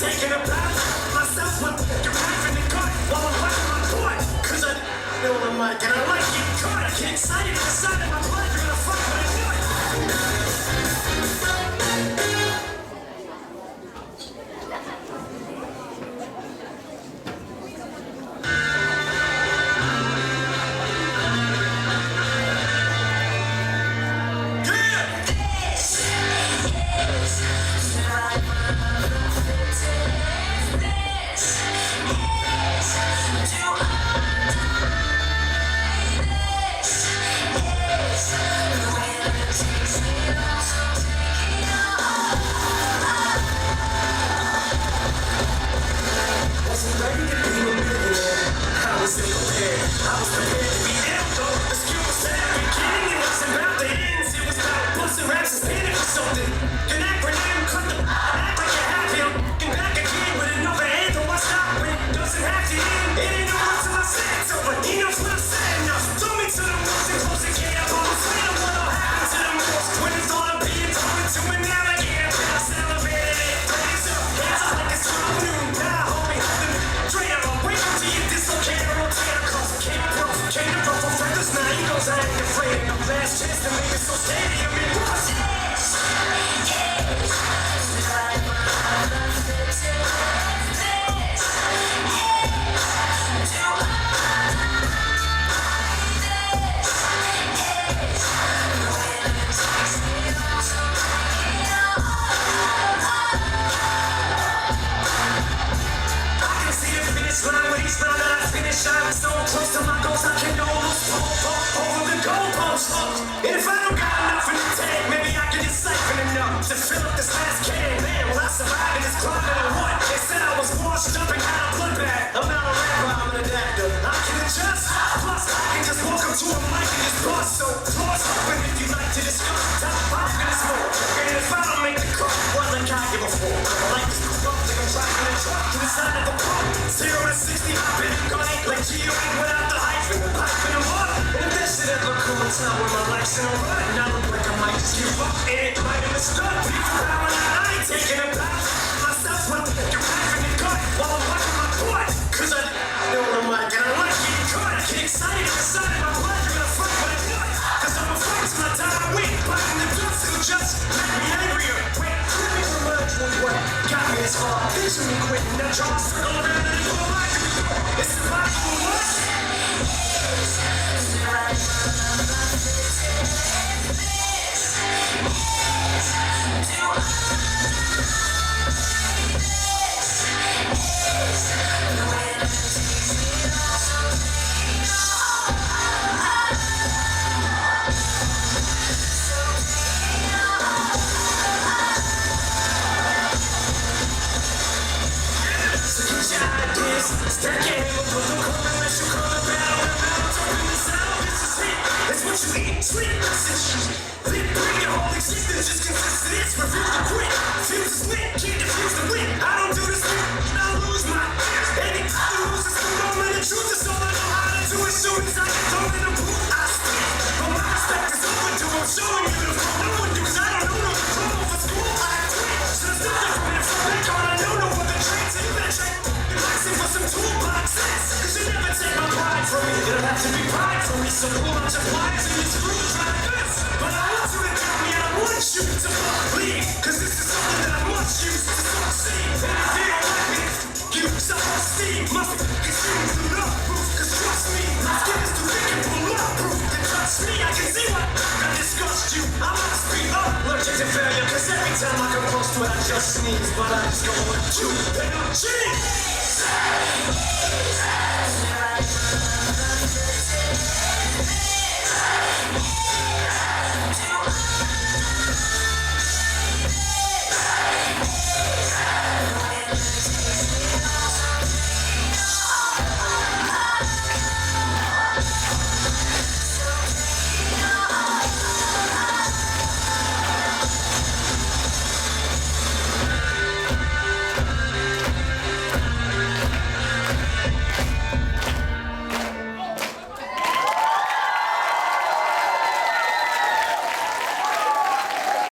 taking a bath myself with your half in the gut while I'm wiping my butt. Cause I know I'm like, and I like getting caught. I get excited inside of my blood. You're gonna fuck with a nut. Last chance to make it so steady, I'm in so close to my goals, I can almost over the goalposts. And if I don't got enough in the tank, maybe I can just siphon enough to fill up this last can. Man, will I survive in this climate or what? They said I was washed up and had a bloodbath. I'm not a rapper, I'm an adapter. I can adjust, plus I can just walk up to a mic and just bust. So floor's open if you like to discuss. Top 5 minutes more. And if I don't make the cut, what like I give a fuck? My life is cooked up like I'm driving a truck to the side of the road. 0 to 60, I've been going like Gio without the hyphen. Hyping them up. And if that shit ever come a time when my life's in a rut, and I look like I might just give up. And it might have been stuck. People around, I ain't taking it back. Myself with your half in the gut while I'm wiping my butt. Cause I know what I'm like, and I like getting caught. I get excited inside of my blood. You're gonna fuck with a nut. Cause I'm a fight till I die. I win. Biting the dust, it'll just make me angrier. Wait, let me remind you of what got me this far. Picture me quitting, that jaw circle around and you remind me. It's survival for what? Stack your hammer, put the coin unless you call it battle. Talking this out, this is it. It's what you eat, sleep, decisions. Lit, bring your whole existence, just consists of this. Refuse to quit, fuse is lit, can't defuse the win. I don't do this thing, I lose my ears. Any to lose is the moment, the truth is all I know how to do. As soon as I get thrown in the booth, I speak. But my respect is overdue, I'm showing you the flow. No one do, cause I don't know no control for school. I quit, so it's different from it. From back on, I know no other traits. And you better check. For some toolboxes, cause you never take my pride from me. It'll have to be pride from me, so pull out your pliers and your screws like this. But I want you to tell me I want you to leave, cause this is something that I must use to succeed. And if you don't like me, you self-esteem must be consumed through love proof. Cause trust me, my skin is too thick and bulletproof. And trust me, I can see what I disgust you. I must be allergic to failure, cause every time I come close to it, I just sneeze. But I just go with you, and I'm cheating.